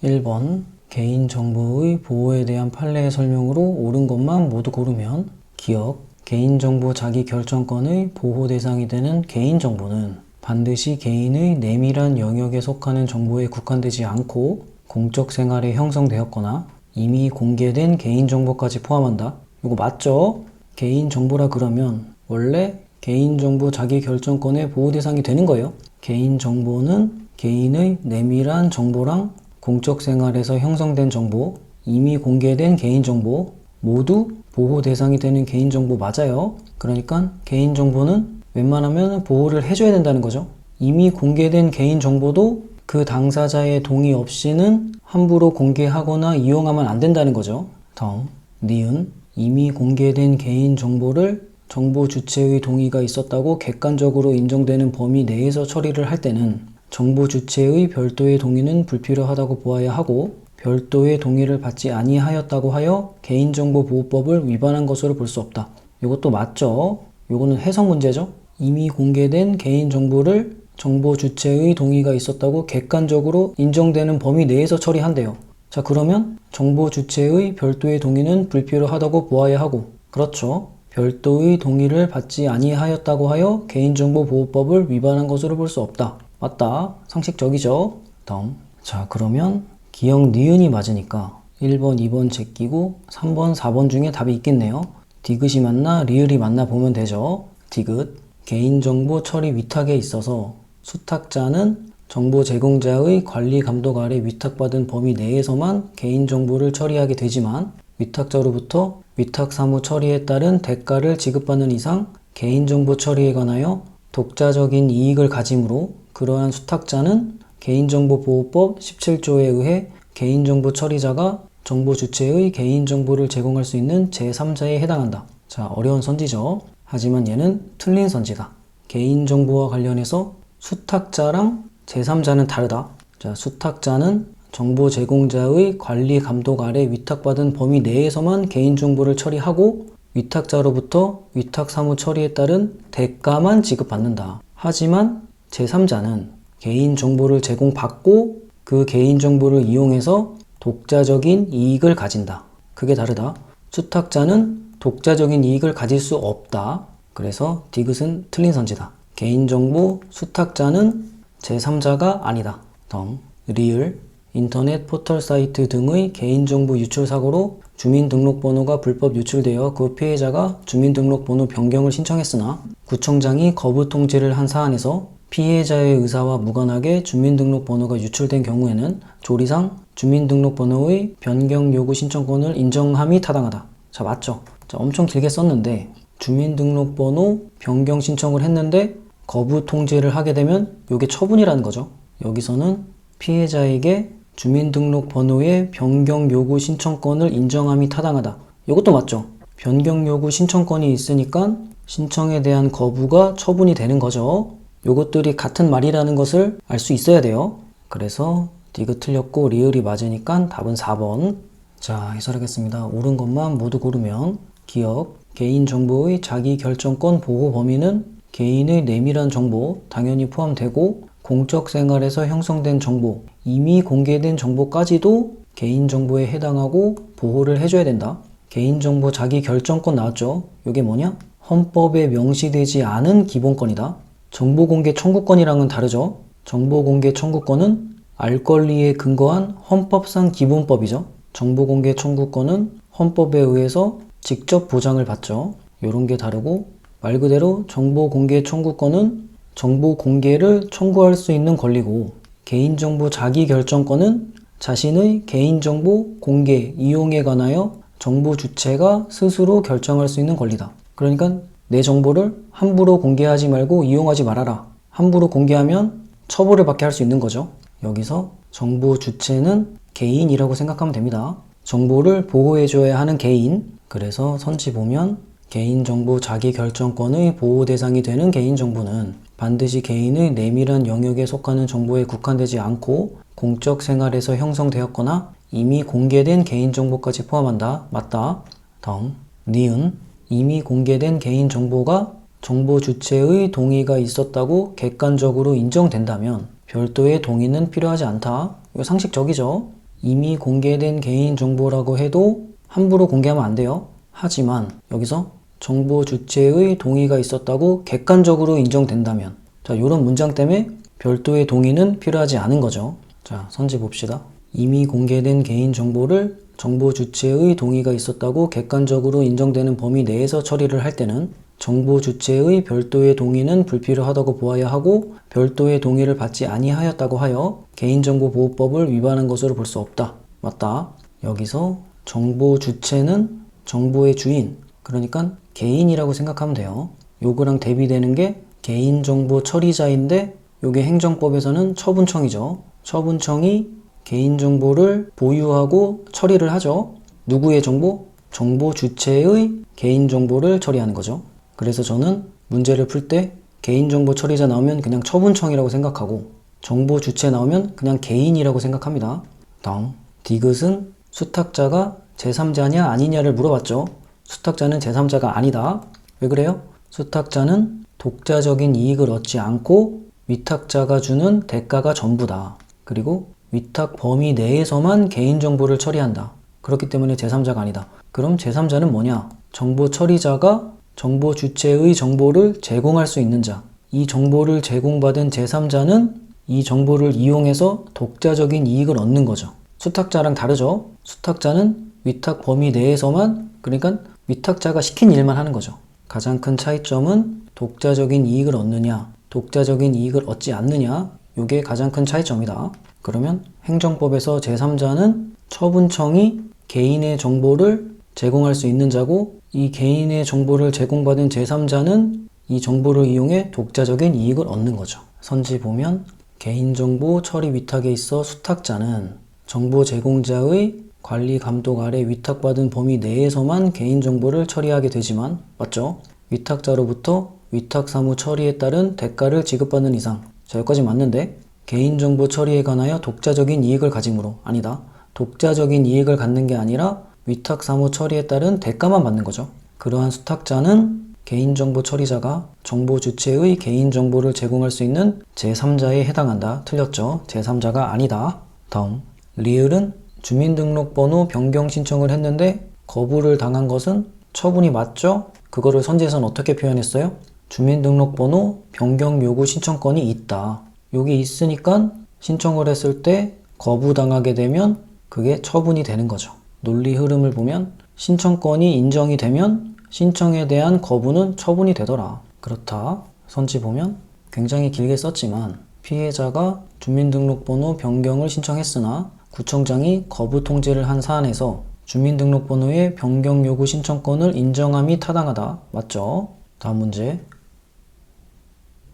1번 개인정보의 보호에 대한 판례의 설명으로 옳은 것만 모두 고르면 기억, 개인정보 자기결정권의 보호 대상이 되는 개인정보는 반드시 개인의 내밀한 영역에 속하는 정보에 국한되지 않고 공적 생활에 형성되었거나 이미 공개된 개인정보까지 포함한다. 이거 맞죠? 개인정보라 그러면 원래 개인정보 자기결정권의 보호 대상이 되는 거예요. 개인정보는 개인의 내밀한 정보랑 공적 생활에서 형성된 정보, 이미 공개된 개인정보 모두 보호 대상이 되는 개인정보 맞아요. 그러니까 개인정보는 웬만하면 보호를 해줘야 된다는 거죠. 이미 공개된 개인정보도 그 당사자의 동의 없이는 함부로 공개하거나 이용하면 안 된다는 거죠. 다음, 니은 이미 공개된 개인정보를 정보 주체의 동의가 있었다고 객관적으로 인정되는 범위 내에서 처리를 할 때는 정보 주체의 별도의 동의는 불필요하다고 보아야 하고 별도의 동의를 받지 아니하였다고 하여 개인정보보호법을 위반한 것으로 볼 수 없다. 이것도 맞죠? 이거는 해석 문제죠? 이미 공개된 개인정보를 정보 주체의 동의가 있었다고 객관적으로 인정되는 범위 내에서 처리한대요. 자, 그러면 정보 주체의 별도의 동의는 불필요하다고 보아야 하고, 그렇죠. 별도의 동의를 받지 아니하였다고 하여 개인정보보호법을 위반한 것으로 볼 수 없다. 맞다. 상식적이죠. 다음. 자, 그러면 기억 니은이 맞으니까 1번, 2번 제끼고 3번, 4번 중에 답이 있겠네요. 디귿이 맞나 리을이 맞나 보면 되죠. 디귿. 개인정보 처리 위탁에 있어서 수탁자는 정보 제공자의 관리 감독 아래 위탁받은 범위 내에서만 개인정보를 처리하게 되지만 위탁자로부터 위탁 사무 처리에 따른 대가를 지급받는 이상 개인정보 처리에 관하여 독자적인 이익을 가지므로 그러한 수탁자는 개인정보보호법 17조에 의해 개인정보 처리자가 정보 주체의 개인정보를 제공할 수 있는 제3자에 해당한다. 자, 어려운 선지죠. 하지만 얘는 틀린 선지다. 개인정보와 관련해서 수탁자랑 제3자는 다르다. 자, 수탁자는 정보 제공자의 관리 감독 아래 위탁받은 범위 내에서만 개인정보를 처리하고 위탁자로부터 위탁 사무 처리에 따른 대가만 지급받는다. 하지만 제3자는 개인정보를 제공받고 그 개인정보를 이용해서 독자적인 이익을 가진다. 그게 다르다. 수탁자는 독자적인 이익을 가질 수 없다. 그래서 디귿은 틀린 선지다. 개인정보 수탁자는 제3자가 아니다. 다음, 리을. 인터넷 포털 사이트 등의 개인정보 유출 사고로 주민등록번호가 불법 유출되어 그 피해자가 주민등록번호 변경을 신청했으나 구청장이 거부 통지를 한 사안에서 피해자의 의사와 무관하게 주민등록번호가 유출된 경우에는 조리상 주민등록번호의 변경 요구 신청권을 인정함이 타당하다. 자, 맞죠? 자, 엄청 길게 썼는데 주민등록번호 변경 신청을 했는데 거부 통지를 하게 되면 이게 처분이라는 거죠. 여기서는 피해자에게 주민등록번호의 변경 요구 신청권을 인정함이 타당하다. 이것도 맞죠? 변경 요구 신청권이 있으니까 신청에 대한 거부가 처분이 되는 거죠. 요것들이 같은 말이라는 것을 알 수 있어야 돼요. 그래서 디귿 틀렸고 리을이 맞으니까 답은 4번. 자, 해설하겠습니다. 옳은 것만 모두 고르면 기억, 개인정보의 자기결정권 보호 범위는 개인의 내밀한 정보 당연히 포함되고 공적 생활에서 형성된 정보, 이미 공개된 정보까지도 개인정보에 해당하고 보호를 해줘야 된다. 개인정보 자기결정권 나왔죠? 이게 뭐냐? 헌법에 명시되지 않은 기본권이다. 정보공개 청구권이랑은 다르죠? 정보공개 청구권은 알 권리에 근거한 헌법상 기본법이죠. 정보공개 청구권은 헌법에 의해서 직접 보장을 받죠. 이런 게 다르고 말 그대로 정보공개 청구권은 정보 공개를 청구할 수 있는 권리고 개인정보 자기결정권은 자신의 개인정보 공개, 이용에 관하여 정보 주체가 스스로 결정할 수 있는 권리다. 그러니까 내 정보를 함부로 공개하지 말고 이용하지 말아라. 함부로 공개하면 처벌을 받게 할 수 있는 거죠. 여기서 정보 주체는 개인이라고 생각하면 됩니다. 정보를 보호해줘야 하는 개인. 그래서 선지 보면 개인정보 자기결정권의 보호 대상이 되는 개인정보는 반드시 개인의 내밀한 영역에 속하는 정보에 국한되지 않고 공적 생활에서 형성되었거나 이미 공개된 개인정보까지 포함한다. 맞다. 다음, 니은. 이미 공개된 개인정보가 정보 주체의 동의가 있었다고 객관적으로 인정된다면 별도의 동의는 필요하지 않다. 이거 상식적이죠? 이미 공개된 개인정보라고 해도 함부로 공개하면 안 돼요. 하지만 여기서 정보 주체의 동의가 있었다고 객관적으로 인정된다면, 자, 이런 문장 때문에 별도의 동의는 필요하지 않은 거죠. 자, 선지 봅시다. 이미 공개된 개인정보를 정보 주체의 동의가 있었다고 객관적으로 인정되는 범위 내에서 처리를 할 때는 정보 주체의 별도의 동의는 불필요하다고 보아야 하고, 별도의 동의를 받지 아니하였다고 하여 개인정보보호법을 위반한 것으로 볼 수 없다. 맞다. 여기서 정보 주체는 정보의 주인, 그러니까 개인이라고 생각하면 돼요. 요거랑 대비되는 게 개인정보 처리자인데, 요게 행정법에서는 처분청이죠. 처분청이 개인정보를 보유하고 처리를 하죠. 누구의 정보? 정보 주체의 개인정보를 처리하는 거죠. 그래서 저는 문제를 풀 때 개인정보 처리자 나오면 그냥 처분청이라고 생각하고, 정보 주체 나오면 그냥 개인이라고 생각합니다. 다음, 디귿은 수탁자가 제3자냐 아니냐를 물어봤죠. 수탁자는 제3자가 아니다. 왜 그래요? 수탁자는 독자적인 이익을 얻지 않고 위탁자가 주는 대가가 전부다. 그리고 위탁 범위 내에서만 개인정보를 처리한다. 그렇기 때문에 제3자가 아니다. 그럼 제3자는 뭐냐? 정보 처리자가 정보 주체의 정보를 제공할 수 있는 자. 이 정보를 제공받은 제3자는 이 정보를 이용해서 독자적인 이익을 얻는 거죠. 수탁자랑 다르죠? 수탁자는 위탁 범위 내에서만, 그러니까 위탁자가 시킨 일만 하는 거죠. 가장 큰 차이점은 독자적인 이익을 얻느냐, 독자적인 이익을 얻지 않느냐, 이게 가장 큰 차이점이다. 그러면 행정법에서 제3자는 처분청이 개인의 정보를 제공할 수 있는 자고, 이 개인의 정보를 제공받은 제3자는 이 정보를 이용해 독자적인 이익을 얻는 거죠. 선지 보면 개인정보 처리 위탁에 있어 수탁자는 정보 제공자의 관리 감독 아래 위탁받은 범위 내에서만 개인정보를 처리하게 되지만, 맞죠? 위탁자로부터 위탁사무 처리에 따른 대가를 지급받는 이상, 자, 여기까지 맞는데, 개인정보 처리에 관하여 독자적인 이익을 가짐으로, 아니다. 독자적인 이익을 갖는 게 아니라 위탁사무 처리에 따른 대가만 받는 거죠. 그러한 수탁자는 개인정보 처리자가 정보 주체의 개인정보를 제공할 수 있는 제3자에 해당한다. 틀렸죠? 제3자가 아니다. 다음, 리을은 주민등록번호 변경 신청을 했는데 거부를 당한 것은 처분이 맞죠? 그거를 선지에서는 어떻게 표현했어요? 주민등록번호 변경 요구 신청권이 있다. 여기 있으니까 신청을 했을 때 거부당하게 되면 그게 처분이 되는 거죠. 논리 흐름을 보면 신청권이 인정이 되면 신청에 대한 거부는 처분이 되더라. 그렇다. 선지 보면 굉장히 길게 썼지만 피해자가 주민등록번호 변경을 신청했으나 구청장이 거부 통지를 한 사안에서 주민등록번호의 변경 요구 신청권을 인정함이 타당하다. 맞죠? 다음 문제.